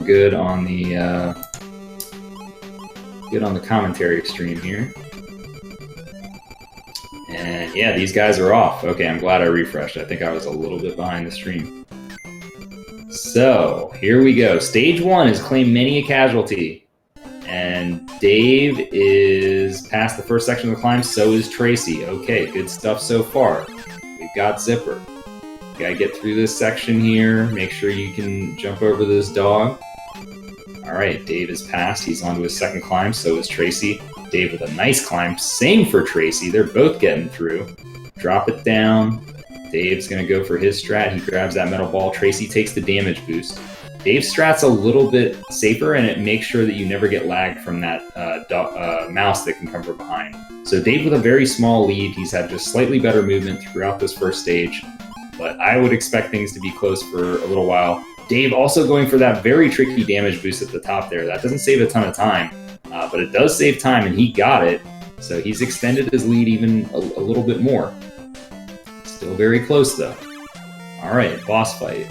good on the commentary stream here. And yeah, these guys are off. Okay, I'm glad I refreshed. I think I was a little bit behind the stream. So here we go. Stage 1 has claimed many a casualty. And Dave is past the first section of the climb, so is Tracy. Okay, good stuff so far. We've got Zipper. You gotta get through this section here. Make sure you can jump over this dog. All right, Dave is passed. He's on to his second climb, so is Tracy. Dave with a nice climb. Same for Tracy. They're both getting through. Drop it down. Dave's going to go for his strat. He grabs that metal ball. Tracy takes the damage boost. Dave's strat's a little bit safer, and it makes sure that you never get lagged from that mouse that can come from behind. So Dave with a very small lead. He's had just slightly better movement throughout this first stage, but I would expect things to be close for a little while. Dave also going for that very tricky damage boost at the top there. That doesn't save a ton of time, but it does save time, and he got it. So he's extended his lead even a little bit more. Still very close, though. All right, boss fight.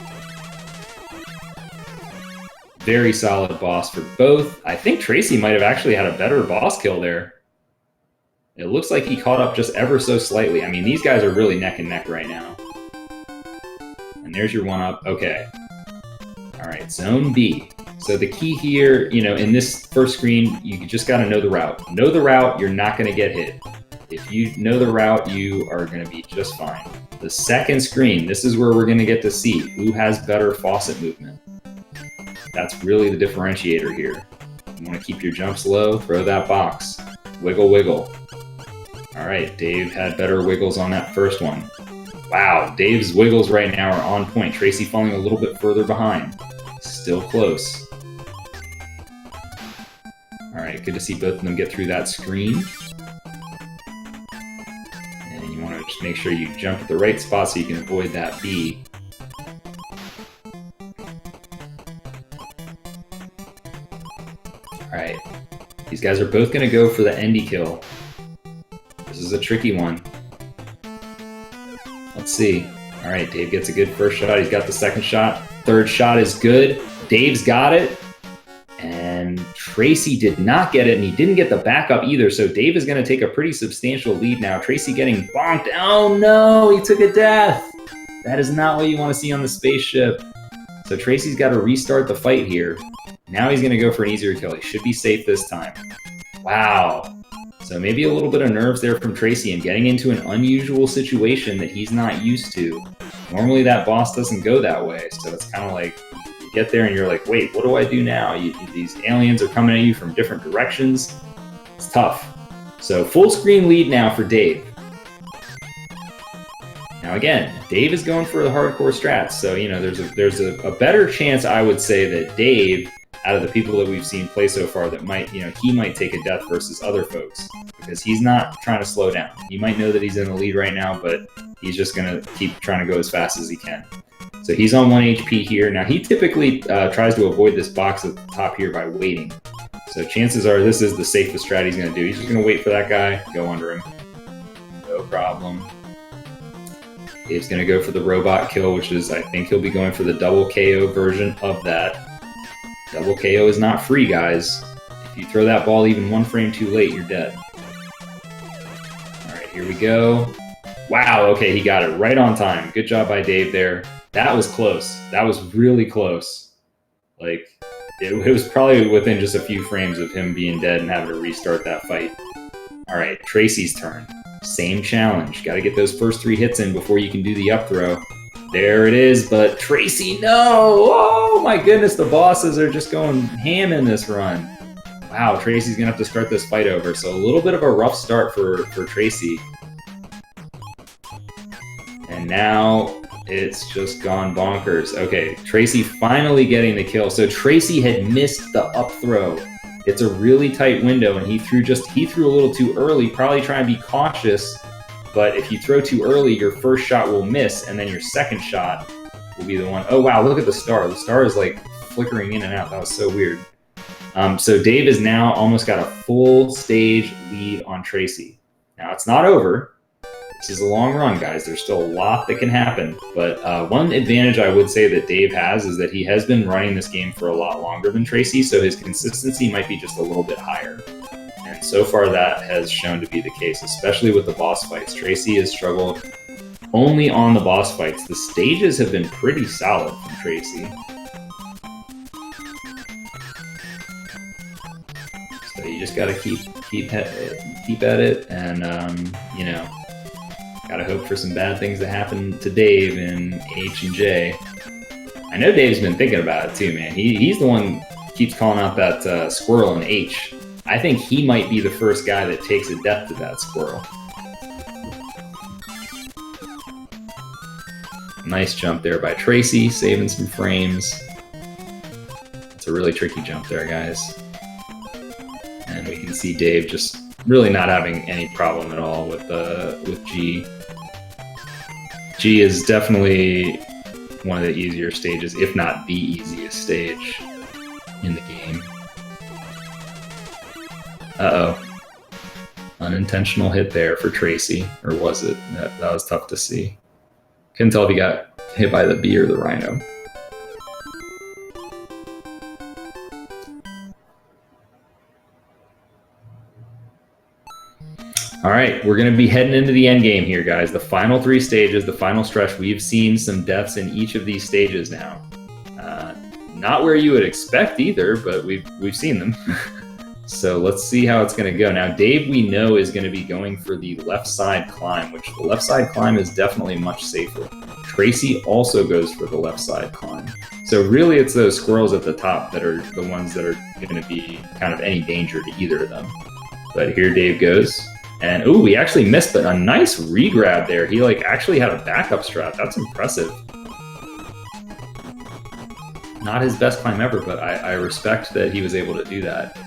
Very solid boss for both. I think Tracy might have actually had a better boss kill there. It looks like he caught up just ever so slightly. I mean, these guys are really neck and neck right now. And there's your one-up. Okay. All right, Zone B. So the key here, in this first screen, you just got to know the route. Know the route, you're not going to get hit. If you know the route, you are going to be just fine. The second screen, this is where we're going to get to see who has better faucet movement. That's really the differentiator here. You want to keep your jumps low, throw that box. Wiggle, wiggle. All right, Dave had better wiggles on that first one. Wow, Dave's wiggles right now are on point. Tracy falling a little bit further behind. Still close. All right, good to see both of them get through that screen. And you want to just make sure you jump at the right spot so you can avoid that B. All right, these guys are both going to go for the endy kill. This is a tricky one. Let's see. All right, Dave gets a good first shot. He's got the second shot. Third shot is good. Dave's got it. And Tracy did not get it, and he didn't get the backup either. So Dave is going to take a pretty substantial lead now. Tracy getting bonked. Oh no, he took a death. That is not what you want to see on the spaceship. So Tracy's got to restart the fight here. Now he's going to go for an easier kill. He should be safe this time. Wow. So maybe a little bit of nerves there from Tracy and getting into an unusual situation that he's not used to. Normally that boss doesn't go that way. So it's kind of like you get there and you're like, wait, what do I do now? These aliens are coming at you from different directions. It's tough. So full screen lead now for Dave. Now again, Dave is going for the hardcore strats. So, there's a better chance, I would say, that Dave, out of the people that we've seen play so far, that might, he might take a death versus other folks, because he's not trying to slow down. He might know that he's in the lead right now, but he's just going to keep trying to go as fast as he can. So he's on 1 HP here. Now he typically tries to avoid this box at the top here by waiting. So chances are this is the safest strat he's going to do. He's just going to wait for that guy, go under him. No problem. Dave's going to go for the robot kill, which is, I think he'll be going for the double KO version of that. Double KO is not free, guys. If you throw that ball even 1 frame too late, you're dead. All right, here we go. Wow, okay, he got it right on time. Good job by Dave there. That was close. That was really close. Like, it was probably within just a few frames of him being dead and having to restart that fight. All right, Tracy's turn. Same challenge. Got to get those first 3 hits in before you can do the up throw. There it is, but Tracy, no! Oh my goodness, the bosses are just going ham in this run. Wow, Tracy's going to have to start this fight over. So a little bit of a rough start for Tracy. And now it's just gone bonkers. Okay, Tracy finally getting the kill. So Tracy had missed the up throw. It's a really tight window, and he threw a little too early, probably trying to be cautious. But if you throw too early, your first shot will miss, and then your second shot will be the one. Oh, wow, look at the star. The star is like flickering in and out. That was so weird. So Dave has now almost got a full stage lead on Tracy. Now, it's not over. This is a long run, guys. There's still a lot that can happen. But one advantage I would say that Dave has is that he has been running this game for a lot longer than Tracy, so his consistency might be just a little bit higher. And so far that has shown to be the case, especially with the boss fights. Tracy has struggled only on the boss fights. The stages have been pretty solid from Tracy. So you just got to keep at it, and you know, gotta hope for some bad things to happen to Dave in H and J. I know Dave's been thinking about it too, man. He's the one keeps calling out that squirrel in H. I think he might be the first guy that takes a death to that squirrel. Nice jump there by Tracy, saving some frames. It's a really tricky jump there, guys. And we can see Dave just really not having any problem at all with G. G is definitely one of the easier stages, if not the easiest stage in the game. Uh-oh. Unintentional hit there for Tracy, or was it? That was tough to see. Couldn't tell if he got hit by the bee or the rhino. All right, we're going to be heading into the end game here, guys. The final 3 stages, the final stretch. We've seen some deaths in each of these stages now. Not where you would expect either, but we've seen them. So let's see how it's going to go. Now, Dave, we know, is going to be going for the left side climb, which the left side climb is definitely much safer. Tracy also goes for the left side climb. So really, it's those squirrels at the top that are the ones that are going to be kind of any danger to either of them. But here Dave goes. And, ooh, he actually missed, but a nice re-grab there. He, like, actually had a backup strat. That's impressive. Not his best climb ever, but I respect that he was able to do that.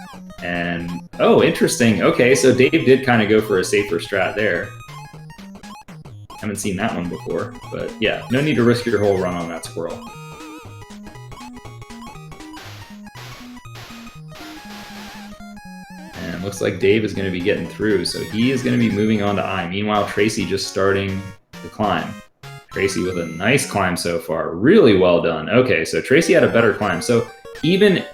And, oh, interesting. Okay, so Dave did kind of go for a safer strat there. Haven't seen that one before, but yeah, no need to risk your whole run on that squirrel. And looks like Dave is going to be getting through, so he is going to be moving on to I. Meanwhile, Tracy just starting the climb. Tracy with a nice climb so far. Really well done. Okay, so Tracy had a better climb. So even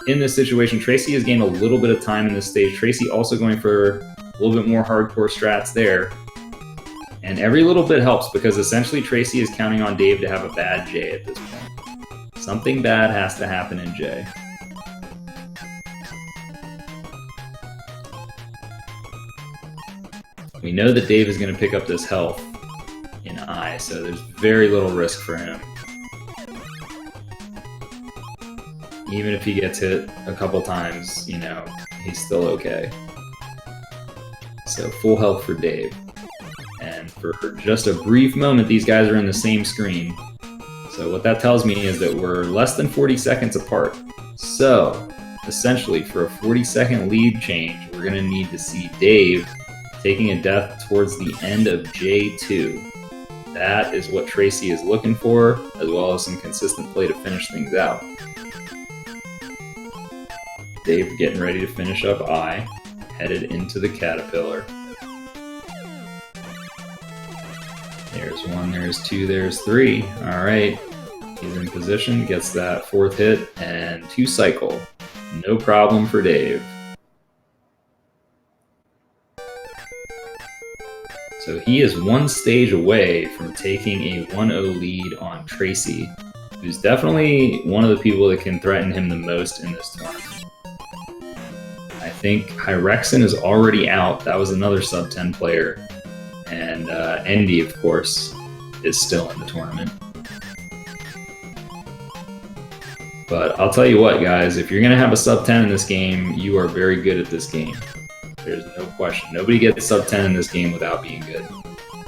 in this situation, Tracy has gained a little bit of time in this stage. Tracy also going for a little bit more hardcore strats there. And every little bit helps, because essentially Tracy is counting on Dave to have a bad J at this point. Something bad has to happen in J. We know that Dave is going to pick up this health in I, so there's very little risk for him. Even if he gets hit a couple times, you know, he's still okay. So full health for Dave. And for just a brief moment, these guys are in the same screen. So what that tells me is that we're less than 40 seconds apart. So essentially, for a 40-second lead change, we're going to need to see Dave taking a death towards the end of J2. That is what Tracy is looking for, as well as some consistent play to finish things out. Dave getting ready to finish up I, headed into the Caterpillar. There's 1, there's 2, there's 3. All right, he's in position, gets that 4th hit, and 2 cycle. No problem for Dave. So he is 1 stage away from taking a 1-0 lead on Tracy, who's definitely one of the people that can threaten him the most in this tournament. I think Hyrexen is already out. That was another sub-10 player. And Endy, of course, is still in the tournament. But I'll tell you what, guys, if you're going to have a sub-10 in this game, you are very good at this game. There's no question. Nobody gets sub-10 in this game without being good.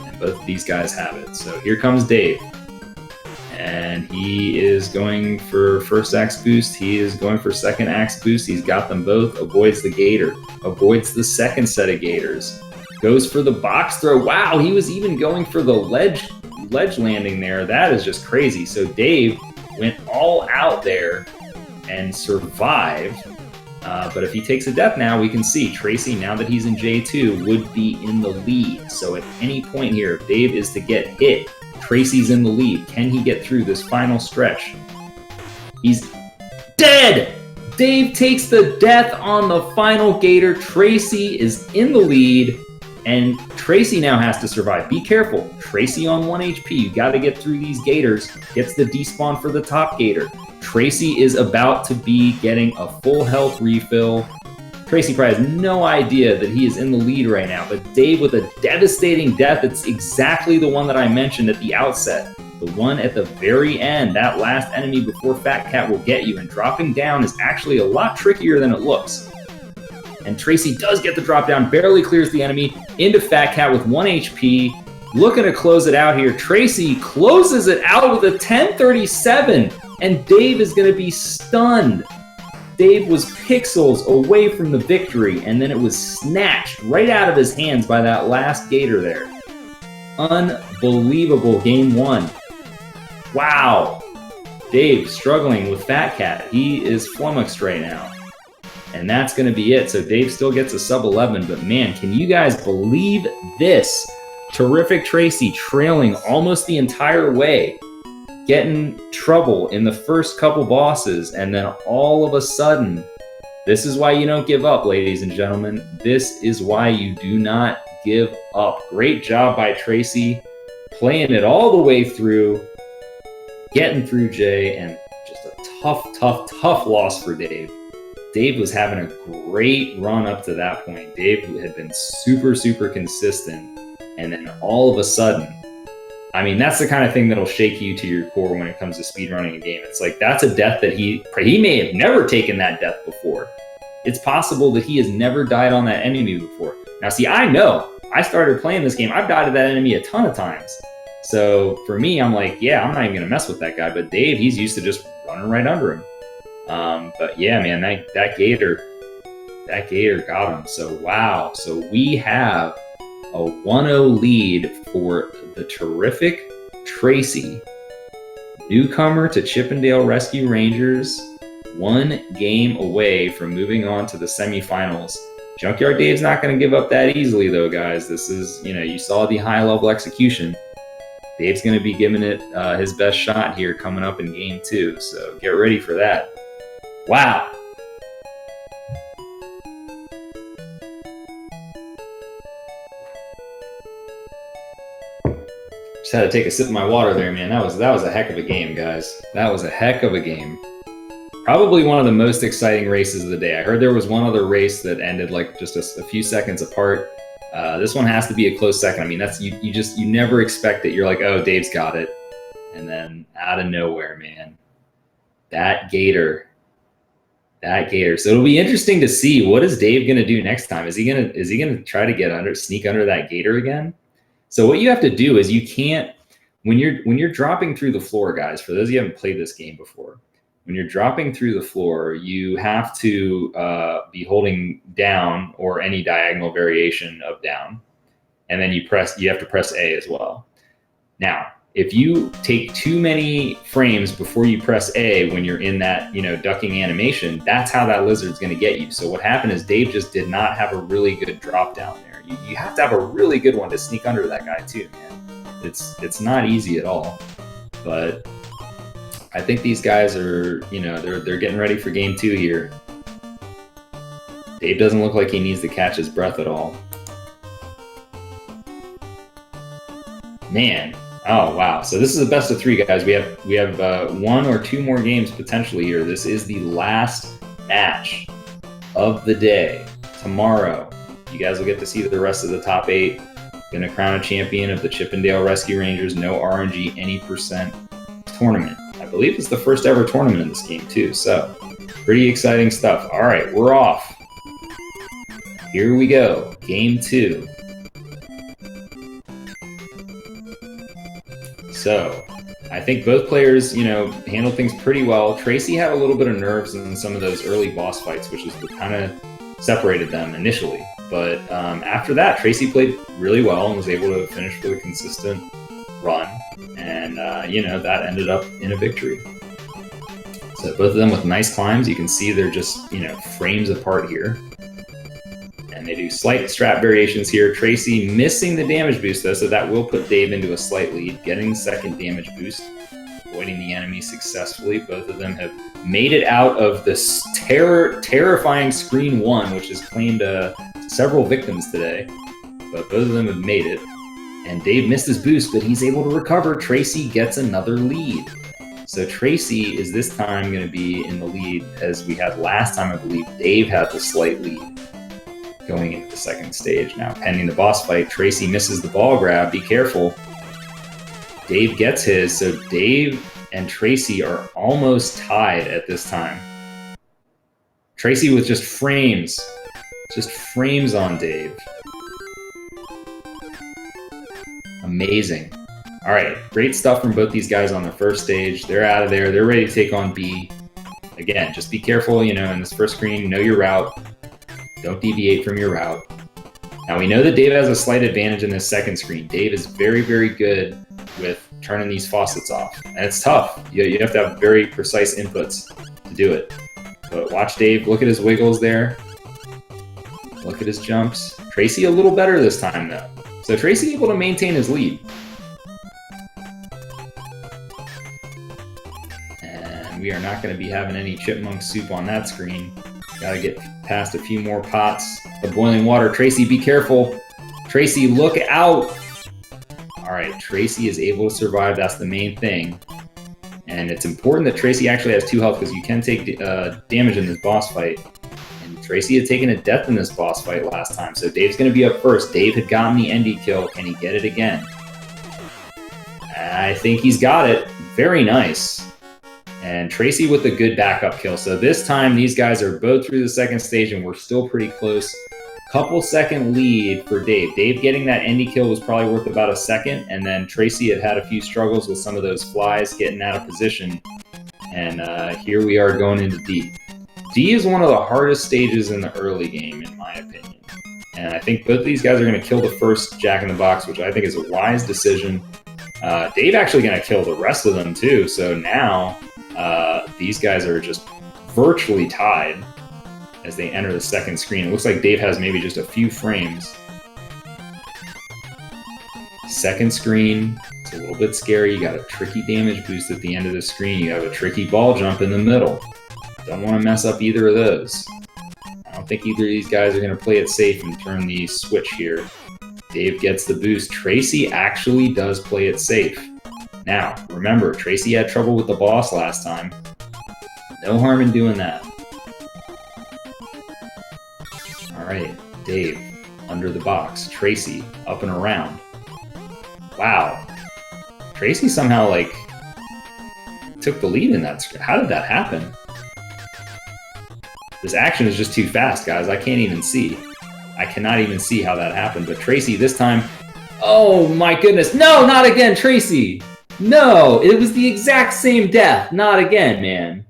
And both of these guys have it. So here comes Dave. And he is going for first axe boost. He is going for second axe boost. He's got them both. Avoids the gator. Avoids the second set of gators. Goes for the box throw. Wow, he was even going for the ledge landing there. That is just crazy. So Dave went all out there and survived. But if he takes a death now, we can see Tracy, now that he's in J2, would be in the lead. So at any point here, if Dave is to get hit, Tracy's in the lead. Can he get through this final stretch? He's dead! Dave takes the death on the final gator. Tracy is in the lead, and Tracy now has to survive. Be careful. Tracy on 1 HP. You got to get through these gators. Gets the despawn for the top gator. Tracy is about to be getting a full health refill. Tracy probably has no idea that he is in the lead right now, but Dave with a devastating death. It's exactly the one that I mentioned at the outset. The one at the very end, that last enemy before Fat Cat will get you, and dropping down is actually a lot trickier than it looks. And Tracy does get the drop down, barely clears the enemy, into Fat Cat with 1 HP. Looking to close it out here. Tracy closes it out with a 1037, and Dave is going to be stunned. Dave was pixels away from the victory, and then it was snatched right out of his hands by that last gator there. Unbelievable game one. Wow. Dave struggling with Fat Cat. He is flummoxed right now. And that's going to be it. So Dave still gets a sub 11, but man, can you guys believe this? Terrific Tracy trailing almost the entire way, getting trouble in the first couple bosses, and then all of a sudden, this is why you don't give up, ladies and gentlemen. This is why you do not give up. Great job by Tracy, playing it all the way through, getting through Jay, and just a tough loss for Dave. Dave was having a great run up to that point. Dave had been super consistent, and then all of a sudden, I mean, that's the kind of thing that'll shake you to your core when it comes to speedrunning a game. It's like, that's a death that he may have never taken that death before. It's possible that he has never died on that enemy before. Now, see, I know. I started playing this game. I've died to that enemy a ton of times. So for me, I'm like, yeah, I'm not even going to mess with that guy. But Dave, he's used to just running right under him. But yeah, man, that gator got him. So wow. So we have a 1-0 lead for the Terrific Tracy. Newcomer to Chippendale Rescue Rangers, 1 game away from moving on to the semifinals. Junkyard Dave's not going to give up that easily, though, guys. This is, you saw the high-level execution. Dave's going to be giving it his best shot here coming up in game 2, so get ready for that. Wow. Just had to take a sip of my water there, man. That was a heck of a game, guys. That was a heck of a game. Probably one of the most exciting races of the day. I heard there was one other race that ended like just a few seconds apart. This one has to be a close second. I mean, that's you never expect it. You're like, oh, Dave's got it, and then out of nowhere, man, that gator. So it'll be interesting to see, what is Dave gonna do next time. Is he gonna try to sneak under that gator again? So what you have to do is, you can't, when you're dropping through the floor, guys, for those of you who haven't played this game before, when you're dropping through the floor, you have to be holding down or any diagonal variation of down, and then you have to press A as well. Now, if you take too many frames before you press A when you're in that ducking animation, that's how that lizard's going to get you. So what happened is Dave just did not have a really good drop down there. You have to have a really good one to sneak under that guy too, man. It's not easy at all. But I think these guys are, they're getting ready for game 2 here. Dave doesn't look like he needs to catch his breath at all. Man. Oh, wow. So this is a best of 3, guys. We have 1 or 2 more games potentially here. This is the last match of the day. Tomorrow, you guys will get to see the rest of the top 8. Gonna crown a champion of the Chippendale Rescue Rangers No RNG Any Percent tournament. I believe it's the first ever tournament in this game too, so pretty exciting stuff. All right, we're off. Here we go, game 2. So I think both players, handled things pretty well. Tracy had a little bit of nerves in some of those early boss fights, which is what kind of separated them initially. But after that, Tracy played really well and was able to finish with a consistent run. And, that ended up in a victory. So both of them with nice climbs. You can see they're just, frames apart here. And they do slight strat variations here. Tracy missing the damage boost though, so that will put Dave into a slight lead, getting the second damage boost, avoiding the enemy successfully. Both of them have made it out of this terrifying screen 1, which has claimed several victims today. But both of them have made it. And Dave missed his boost, but he's able to recover. Tracy gets another lead. So Tracy is this time going to be in the lead, as we had last time. I believe Dave had the slight lead going into the second stage. Now, pending the boss fight, Tracy misses the ball grab. Be careful. Dave gets his, so Dave and Tracy are almost tied at this time. Tracy with just frames on Dave. Amazing. All right, great stuff from both these guys on the first stage. They're out of there. They're ready to take on B. Again, just be careful, in this first screen, know your route. Don't deviate from your route. Now, we know that Dave has a slight advantage in this second screen. Dave is very, very good with turning these faucets off. And it's tough. You have to have very precise inputs to do it. But watch Dave. Look at his wiggles there. Look at his jumps. Tracy a little better this time, though. So Tracy able to maintain his lead. And we are not going to be having any chipmunk soup on that screen. Got to get past a few more pots of boiling water. Tracy, be careful. Tracy, look out. All right, Tracy is able to survive. That's the main thing. And it's important that Tracy actually has 2 health, because you can take damage in this boss fight. And Tracy had taken a death in this boss fight last time. So Dave's going to be up first. Dave had gotten the ND kill. Can he get it again? I think he's got it. Very nice. And Tracy with a good backup kill. So this time, these guys are both through the second stage, and we're still pretty close. Couple second lead for Dave. Dave getting that ND kill was probably worth about a second, and then Tracy had a few struggles with some of those flies getting out of position. And here we are going into D. D is one of the hardest stages in the early game, in my opinion. And I think both of these guys are going to kill the first Jack-in-the-Box, which I think is a wise decision. Dave actually going to kill the rest of them, too. So now these guys are just virtually tied as they enter the second screen. It looks like Dave has maybe just a few frames. Second screen, it's a little bit scary. You got a tricky damage boost at the end of the screen. You have a tricky ball jump in the middle. Don't want to mess up either of those. I don't think either of these guys are going to play it safe and turn the switch here. Dave gets the boost. Tracy actually does play it safe. Now, remember, Tracy had trouble with the boss last time. No harm in doing that. All right, Dave, under the box. Tracy, up and around. Wow. Tracy somehow, took the lead in that. How did that happen? This action is just too fast, guys. I can't even see. I cannot even see how that happened. But Tracy, this time... Oh, my goodness. No, not again, Tracy! No, it was the exact same death. Not again, man.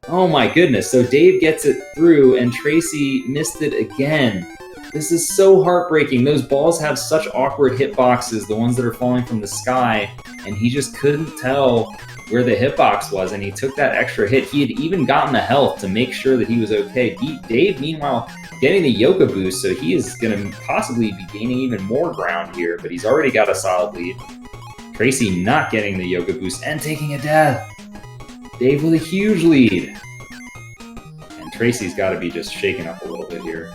Oh my goodness. So Dave gets it through and Tracy missed it again. This is so heartbreaking. Those balls have such awkward hitboxes, the ones that are falling from the sky, and he just couldn't tell where the hitbox was, and he took that extra hit. He had even gotten the health to make sure that he was okay. Dave, meanwhile, getting the Yoka boost, so he is going to possibly be gaining even more ground here, but he's already got a solid lead. Tracy not getting the Yoka boost and taking a death. Dave with a huge lead. And Tracy's got to be just shaken up a little bit here.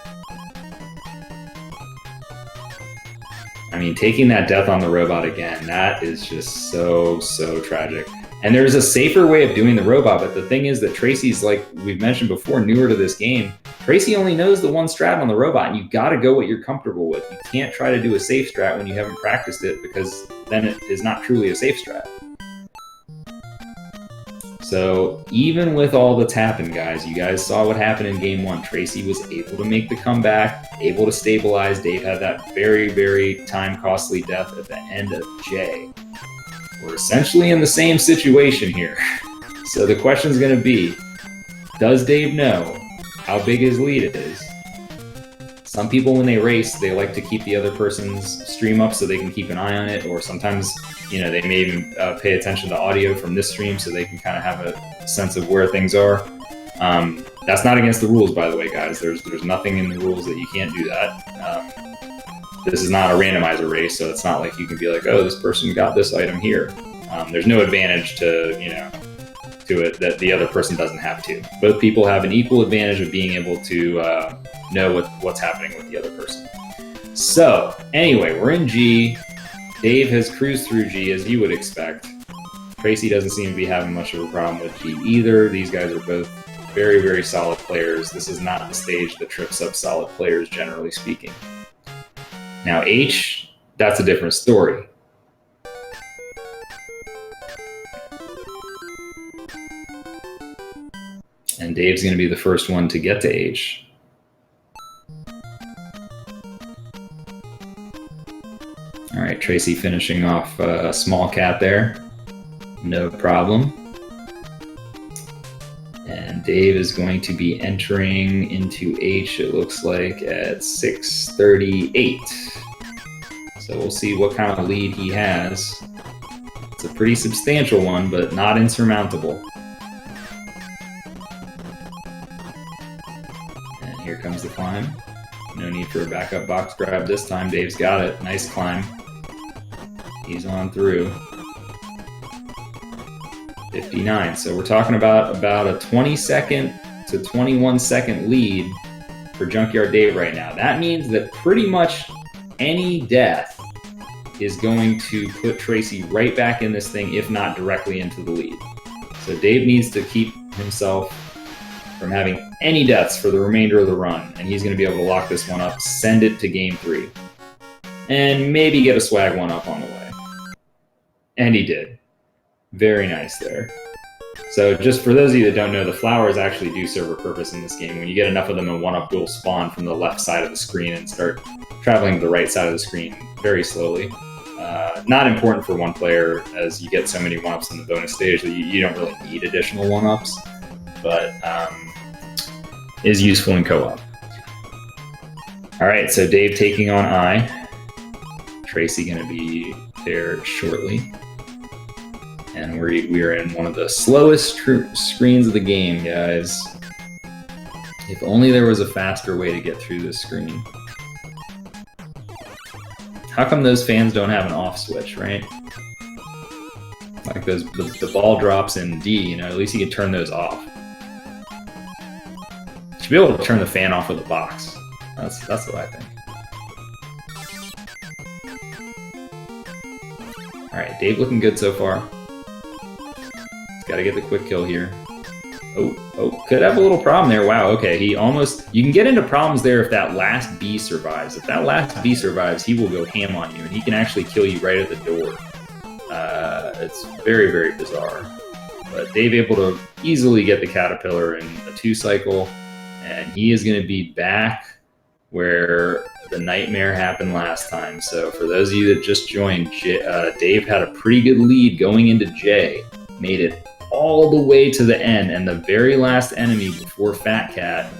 I mean, taking that death on the robot again, that is just so, so tragic. And there's a safer way of doing the robot, but the thing is that Tracy's, like we've mentioned before, newer to this game. Tracy only knows the one strat on the robot, and you got to go what you're comfortable with. You can't try to do a safe strat when you haven't practiced it, because then it is not truly a safe strat. So even with all that's happened, guys, you guys saw what happened in game one. Tracy was able to make the comeback, able to stabilize. Dave had that very, very time-costly death at the end of J. We're essentially in the same situation here. So the question's going to be, does Dave know how big his lead is? Some people, when they race, they like to keep the other person's stream up so they can keep an eye on it, or sometimes, you know, they may even pay attention to audio from this stream so they can kind of have sense of where things are. That's not against the rules, by the way, guys. There's nothing in the rules that you can't do that. This is not a randomizer race, so it's not like you can be like, oh, this person got this item here. There's no advantage to it that the other person doesn't have to. Both people have an equal advantage of being able to know what's happening with the other person. So anyway, we're in G. Dave has cruised through G as you would expect. Tracy doesn't seem to be having much of a problem with G either. These guys are both very, very solid players. This is not the stage that trips up solid players, generally speaking. Now H, that's a different story. And Dave's going to be the first one to get to H. All right, Tracy finishing off a small cat there. No problem. And Dave is going to be entering into H, it looks like, at 6:38. So we'll see what kind of lead he has. It's a pretty substantial one, but not insurmountable. And here comes the climb. No need for a backup box grab this time. Dave's got it. Nice climb. He's on through. 59. So we're talking about a 20-second to 21-second lead for Junkyard Dave right now. That means that pretty much any death is going to put Tracy right back in this thing, if not directly into the lead. So Dave needs to keep himself from having any deaths for the remainder of the run, and he's going to be able to lock this one up, send it to game 3, and maybe get a swag one up on the way. And he did. Very nice there. So just for those of you that don't know, the flowers actually do serve a purpose in this game. When you get enough of them, a one-up will spawn from the left side of the screen and start traveling to the right side of the screen very slowly. Not important for one player, as you get so many one-ups in the bonus stage that you don't really need additional one-ups, but is useful in co-op. All right, so Dave taking on I. Tracy going to be there shortly. And we are in one of the slowest screens of the game, guys. If only there was a faster way to get through this screen. How come those fans don't have an off switch, right? Like the ball drops in D, at least you can turn those off. You should be able to turn the fan off with a box. That's what I think. All right, Dave looking good so far. Got to get the quick kill here. Oh, could have a little problem there. Wow, okay, you can get into problems there if that last B survives. If that last B survives, he will go ham on you, and he can actually kill you right at the door. It's very, very bizarre. But Dave able to easily get the Caterpillar in a 2-cycle, and he is going to be back where the nightmare happened last time. So for those of you that just joined, Dave had a pretty good lead going into J, made it all the way to the end, and the very last enemy before Fat Cat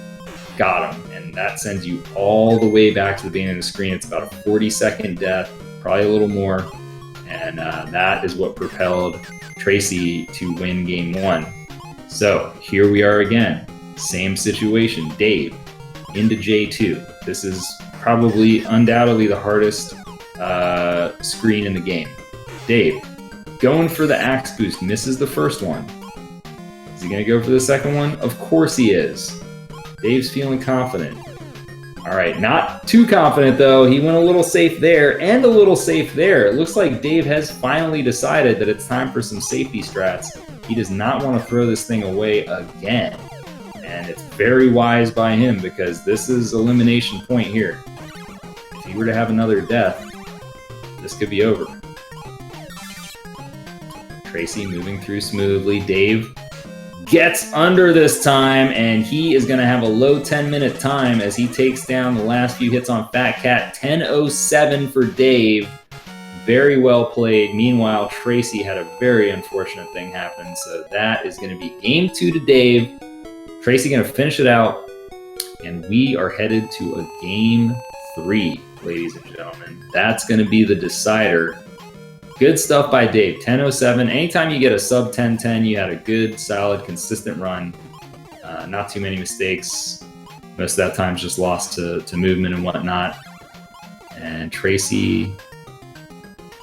got him, and that sends you all the way back to the beginning of the screen. It's about a 40-second death, probably a little more, and that is what propelled Tracy to win game 1. So here we are again, same situation. Dave into J2. This is probably undoubtedly the hardest screen in the game. Dave going for the axe boost, misses the first one. Is he going to go for the second one? Of course he is. Dave's feeling confident. All right, not too confident though. He went a little safe there and a little safe there. It looks like Dave has finally decided that it's time for some safety strats. He does not want to throw this thing away again. And it's very wise by him, because this is elimination point here. If he were to have another death, this could be over. Tracy moving through smoothly. Dave gets under this time, and he is going to have a low 10-minute time as he takes down the last few hits on Fat Cat. 10:07 for Dave. Very well played. Meanwhile, Tracy had a very unfortunate thing happen, so that is going to be game 2 to Dave. Tracy going to finish it out, and we are headed to a game 3, ladies and gentlemen. That's going to be the decider good stuff by Dave. 10:07. Anytime you get a sub 10:10, you had a good, solid, consistent run. Not too many mistakes. Most of that time's just lost to movement and whatnot. And Tracy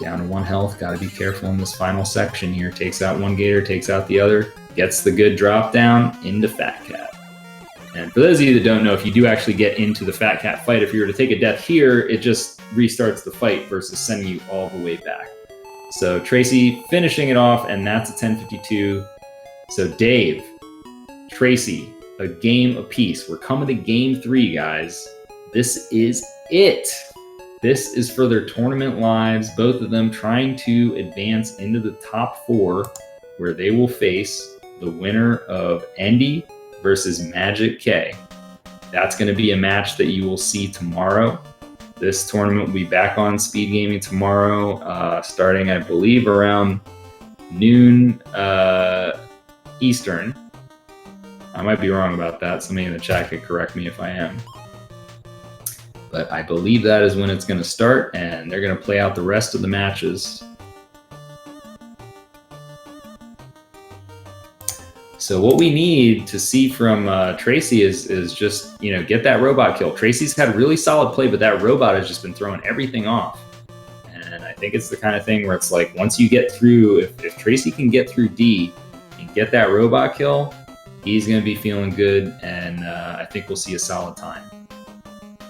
down to 1 health. Got to be careful in this final section here. Takes out one gator, takes out the other. Gets the good drop down into Fat Cat. And for those of you that don't know, if you do actually get into the Fat Cat fight, if you were to take a death here, it just restarts the fight versus sending you all the way back. So Tracy finishing it off, and that's a 10:52. So Dave, Tracy, a game apiece. We're coming to game 3, guys. This is it. This is for their tournament lives, both of them trying to advance into the top 4, where they will face the winner of Endy versus Magic K. That's going to be a match that you will see tomorrow. This tournament will be back on Speed Gaming tomorrow, starting, I believe, around noon Eastern. I might be wrong about that. Somebody in the chat could correct me if I am. But I believe that is when it's going to start, and they're going to play out the rest of the matches. So what we need to see from Tracy is just, get that robot kill. Tracy's had really solid play, but that robot has just been throwing everything off. And I think it's the kind of thing where it's like, once you get through, if Tracy can get through D and get that robot kill, he's going to be feeling good, and I think we'll see a solid time.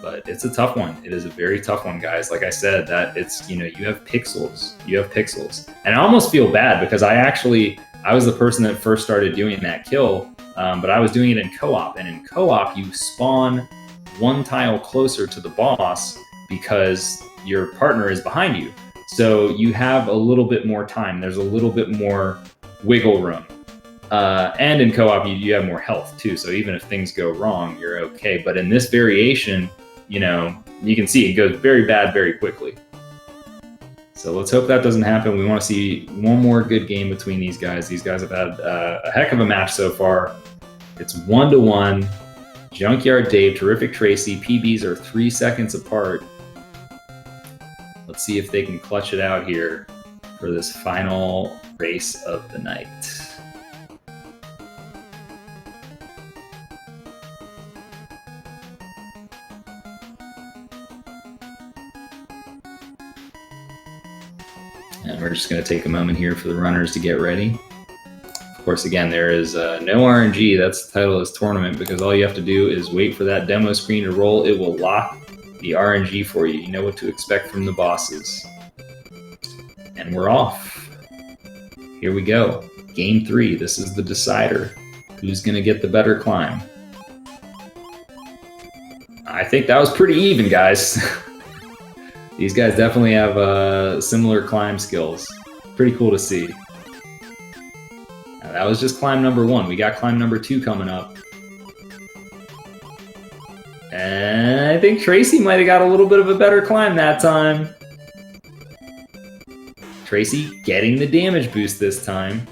But it's a tough one. It is a very tough one, guys. Like I said, that it's, you have pixels. You have pixels. And I almost feel bad because I was the person that first started doing that kill, but I was doing it in co-op. And in co-op, you spawn 1 tile closer to the boss because your partner is behind you. So you have a little bit more time. There's a little bit more wiggle room. And in co-op, you have more health too. So even if things go wrong, you're okay. But in this variation, you can see it goes very bad very quickly. So let's hope that doesn't happen. We want to see one more good game between these guys. These guys have had a heck of a match so far. It's 1-1. Junkyard Dave, Terrific Tracy. PBs are 3 seconds apart. Let's see if they can clutch it out here for this final race of the night. And we're just going to take a moment here for the runners to get ready. Of course, again, there is no RNG. That's the title of this tournament, because all you have to do is wait for that demo screen to roll. It will lock the RNG for you. You know what to expect from the bosses. And we're off. Here we go. Game 3. This is the decider. Who's going to get the better climb? I think that was pretty even, guys. These guys definitely have similar climb skills. Pretty cool to see. Now, that was just climb number 1. We got climb number 2 coming up. And I think Tracy might have got a little bit of a better climb that time. Tracy getting the damage boost this time.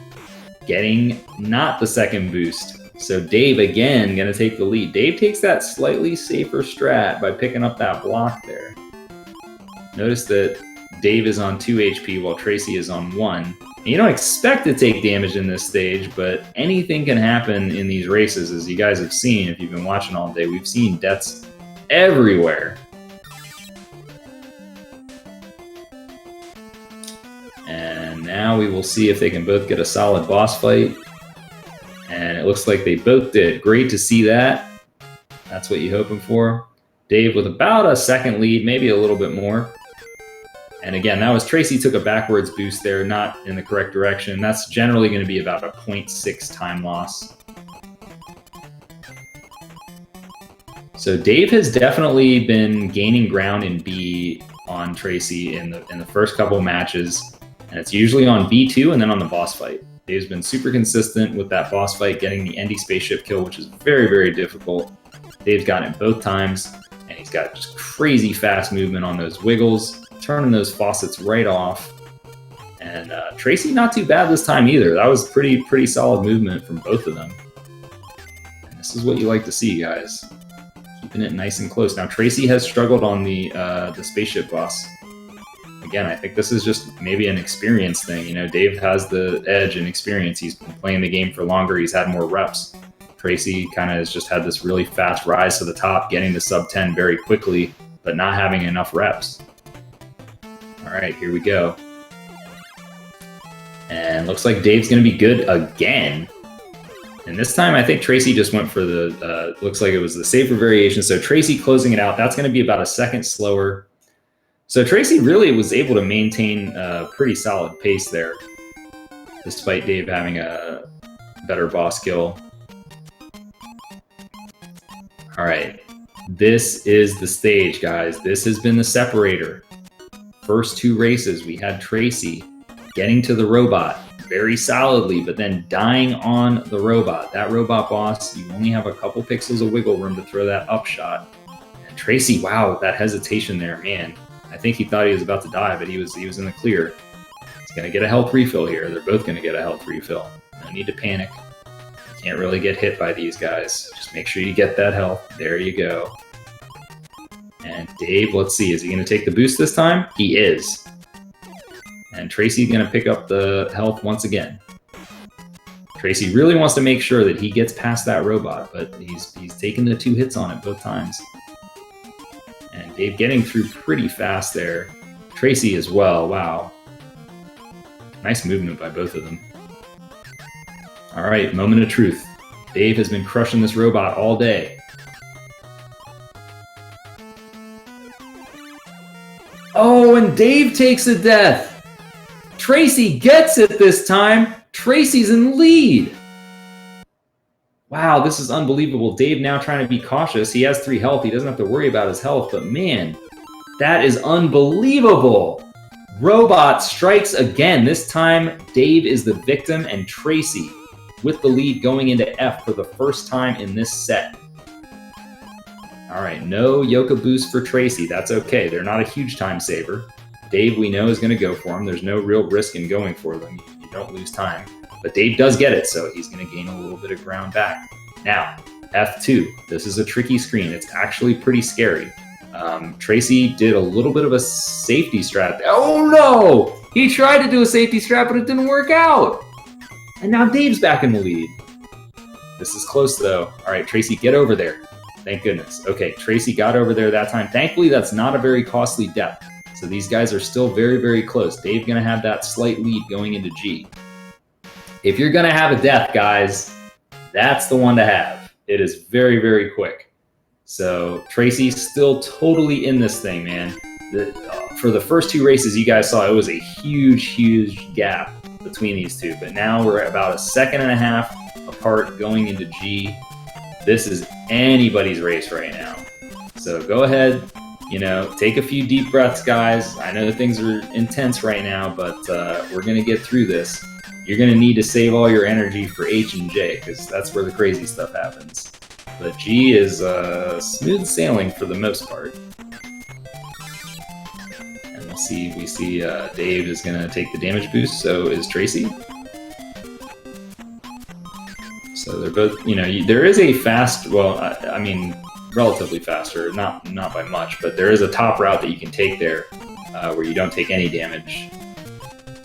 Getting not the second boost. So Dave, again, going to take the lead. Dave takes that slightly safer strat by picking up that block there. Notice that Dave is on 2 HP while Tracy is on 1. And you don't expect to take damage in this stage, but anything can happen in these races, as you guys have seen if you've been watching all day. We've seen deaths everywhere. And now we will see if they can both get a solid boss fight. And it looks like they both did. Great to see that. That's what you're hoping for. Dave with about a second lead, maybe a little bit more. And again, that was Tracy took a backwards boost there, not in the correct direction. That's generally going to be about a 0.6 time loss. So Dave has definitely been gaining ground in B on Tracy in the first couple matches. And it's usually on B2 and then on the boss fight. Dave's been super consistent with that boss fight, getting the Endy spaceship kill, which is very, very difficult. Dave's gotten it both times, and he's got just crazy fast movement on those wiggles, turning those faucets right off. And Tracy, not too bad this time either. That was pretty solid movement from both of them. And this is what you like to see, guys. Keeping it nice and close. Now, Tracy has struggled on the spaceship boss. again, I think this is just maybe an experience thing. You know, Dave has the edge in experience. He's been playing the game for longer. He's had more reps. Tracy kind of has just had this really fast rise to the top, getting to sub 10 very quickly, but not having enough reps. All right, here we go. And looks like Dave's going to be good again. And this time, I think Tracy just went for the, looks like it was the safer variation. So Tracy closing it out. That's going to be about a second slower. So Tracy really was able to maintain a pretty solid pace there, despite Dave having a better boss skill. All right, this is the stage, guys. This has been the separator. First two races, we had Tracy getting to the robot very solidly, but then dying on the robot. That robot boss, you only have a couple pixels of wiggle room to throw that up shot. And Tracy, wow, that hesitation there, man. I think he thought he was about to die, but he was in the clear. He's gonna get a health refill here. They're both gonna get a health refill. No need to panic. Can't really get hit by these guys. Just make sure you get that health. There you go. And Dave, let's see, is he gonna take the boost this time? He is. And Tracy's going to pick up the health once again. Tracy really wants to make sure that he gets past that robot, but he's taken the 2 hits on it both times. And Dave getting through pretty fast there. Tracy as well, wow. Nice movement by both of them. All right, moment of truth. Dave has been crushing this robot all day. Oh, and Dave takes a death. Tracy gets it this time. Tracy's in lead. Wow, this is unbelievable. Dave now trying to be cautious. He has 3 health. He doesn't have to worry about his health, but man, that is unbelievable. Robot strikes again. This time, Dave is the victim and Tracy with the lead going into F for the first time in this set. All right, no Yoka boost for Tracy. That's okay. They're not a huge time saver. Dave, we know, is going to go for him. There's no real risk in going for them. You don't lose time. But Dave does get it, so he's going to gain a little bit of ground back. Now, F2. This is a tricky screen. It's actually pretty scary. Tracy did a little bit of a safety strat. Oh, no! He tried to do a safety strat, but it didn't work out. And now Dave's back in the lead. This is close, though. All right, Tracy, get over there. Thank goodness. Okay, Tracy got over there that time. Thankfully, that's not a very costly death. So these guys are still very, very close. Dave's going to have that slight lead going into G. If you're going to have a death, guys, that's the one to have. It is very, very quick. So Tracy's still totally in this thing, man. For the first 2 races you guys saw, it was a huge, huge gap between these two. But now we're about a 1.5 seconds apart going into G. This is anybody's race right now. So go ahead. You know, take a few deep breaths, guys. I know that things are intense right now, but we're going to get through this. You're going to need to save all your energy for H and J, because that's where the crazy stuff happens. But G is smooth sailing for the most part. And we see Dave is going to take the damage boost, so is Tracy. So they're both, you know, there is a fast, well, I mean, relatively faster, not by much, but there is a top route that you can take there where you don't take any damage.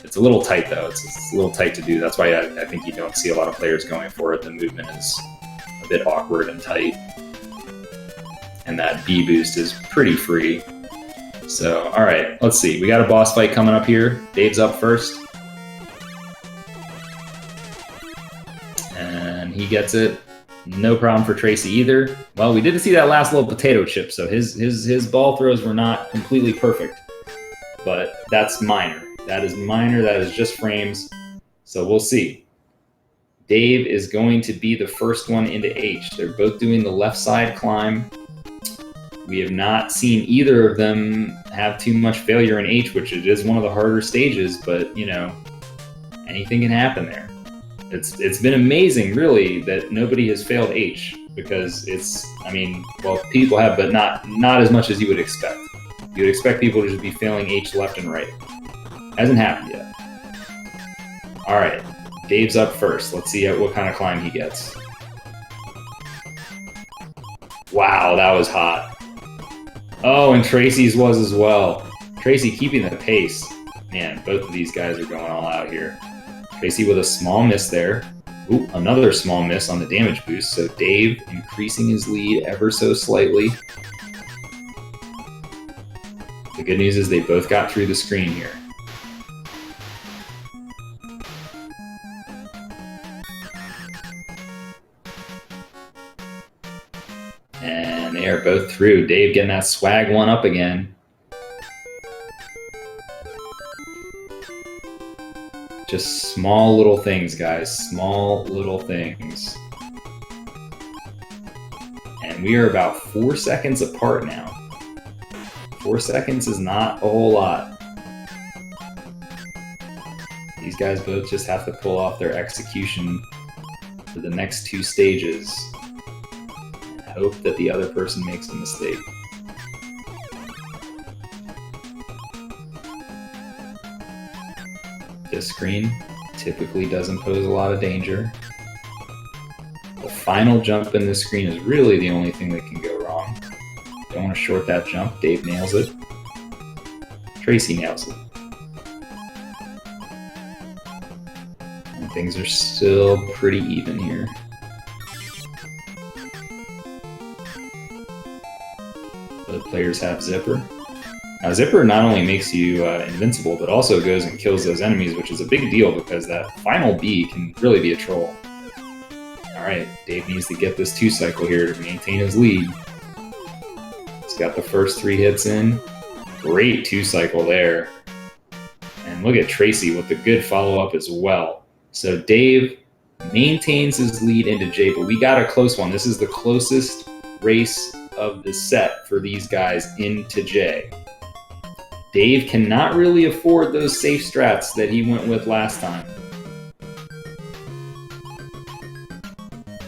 It's a little tight, though. It's a little tight to do. That's why I think you don't see a lot of players going for it. The movement is a bit awkward and tight. And that B boost is pretty free. So, all right, let's see. We got a boss fight coming up here. Dave's up first. And he gets it. No problem for Tracy either. Well, we didn't see that last little potato chip, so his ball throws were not completely perfect. But that's minor. That is minor. That is just frames. So we'll see. Dave is going to be the first one into H. They're both doing the left side climb. We have not seen either of them have too much failure in H, which it is one of the harder stages, but, you know, anything can happen there. It's been amazing, really, that nobody has failed H, because it's, I mean, well, people have, but not as much as you would expect. You would expect people to just be failing H left and right. Hasn't happened yet. All right, Dave's up first. Let's see what kind of climb he gets. Wow, that was hot. Oh, and Tracy's was as well. Tracy keeping the pace. Man, both of these guys are going all out here. Tracy with a small miss there. Ooh, another small miss on the damage boost. So Dave increasing his lead ever so slightly. The good news is they both got through the screen here. And they are both through. Dave getting that swag one up again. Just small little things, guys. Small little things. And we are about 4 seconds apart now. 4 seconds is not a whole lot. These guys both just have to pull off their execution for the next 2 stages and hope that the other person makes a mistake. This screen typically doesn't pose a lot of danger. The final jump in this screen is really the only thing that can go wrong. Don't want to short that jump. Dave nails it. Tracy nails it. And things are still pretty even here. Both players have Zipper. Now, Zipper not only makes you invincible, but also goes and kills those enemies, which is a big deal because that final B can really be a troll. Alright, Dave needs to get this 2-cycle here to maintain his lead. He's got the first 3 hits in. Great 2-cycle there. And look at Tracy with the good follow-up as well. So Dave maintains his lead into J, but we got a close one. This is the closest race of the set for these guys into J. Dave cannot really afford those safe strats that he went with last time.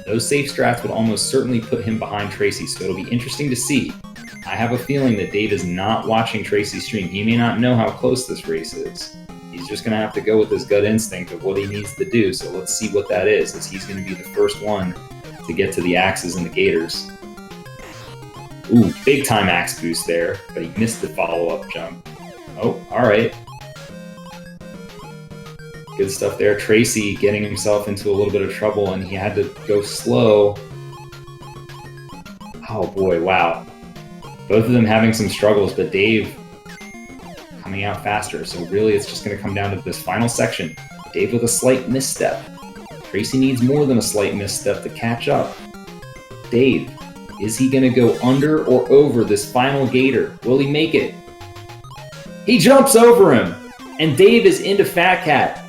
Those safe strats would almost certainly put him behind Tracy, so it'll be interesting to see. I have a feeling that Dave is not watching Tracy's stream. He may not know how close this race is. He's just going to have to go with his gut instinct of what he needs to do, so let's see what that is, as he's going to be the first one to get to the axes and the gators. Ooh, big time axe boost there, but he missed the follow-up jump. Oh, alright. Good stuff there. Tracy getting himself into a little bit of trouble, and he had to go slow. Oh boy, wow. Both of them having some struggles, but Dave coming out faster. So really it's just going to come down to this final section. Dave with a slight misstep. Tracy needs more than a slight misstep to catch up. Dave, is he going to go under or over this final gator? Will he make it? He jumps over him, and Dave is into Fat Cat.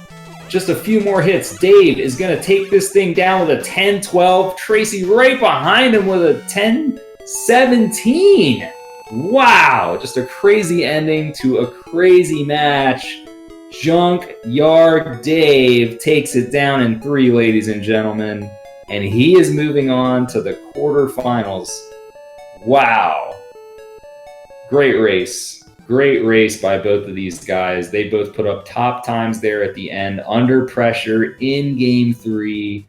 Just a few more hits. Dave is going to take this thing down with a 10-12. Tracy right behind him with a 10-17. Wow, just a crazy ending to a crazy match. Junkyard Dave takes it down in 3, ladies and gentlemen, and he is moving on to the quarterfinals. Wow. Great race. Great race by both of these guys. They both put up top times there at the end, under pressure in Game 3.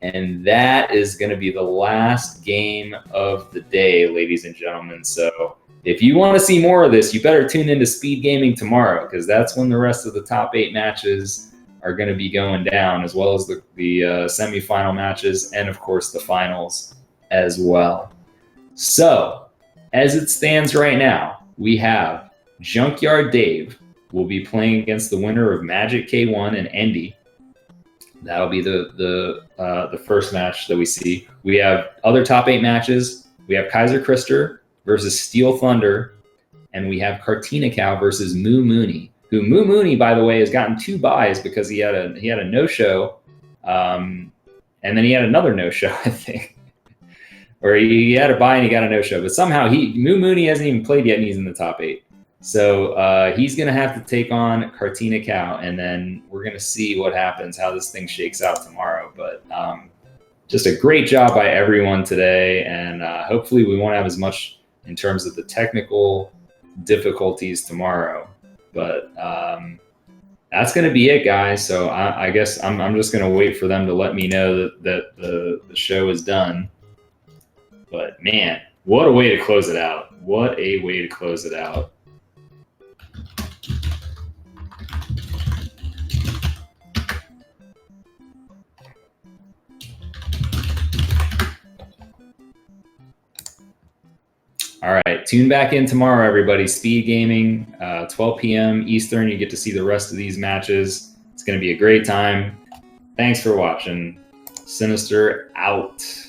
And that is going to be the last game of the day, ladies and gentlemen. So if you want to see more of this, you better tune into Speed Gaming tomorrow, because that's when the rest of the top 8 matches are going to be going down, as well as the semifinal matches and, of course, the finals as well. So as it stands right now, we have Junkyard Dave will be playing against the winner of Magic K1 and Endy. That'll be the first match that we see. We have other top 8 matches. We have Kaiser Krister versus Steel Thunder, and we have Cartina Cow versus Moo Mooney. Who Moo Mooney, by the way, has gotten 2 buys because he had a no-show, and then he had another no-show, I think. Or he had a buy and he got a no-show, but somehow Moo Mooney hasn't even played yet, and he's in the top 8. So he's going to have to take on Cartina Cow, and then we're going to see what happens, how this thing shakes out tomorrow. But just a great job by everyone today, and hopefully we won't have as much in terms of the technical difficulties tomorrow. But that's going to be it, guys. So I guess I'm just going to wait for them to let me know that the show is done. But man, what a way to close it out. What a way to close it out. All right, tune back in tomorrow, everybody. Speed Gaming, 12 p.m. Eastern. You get to see the rest of these matches. It's going to be a great time. Thanks for watching. Sinister out.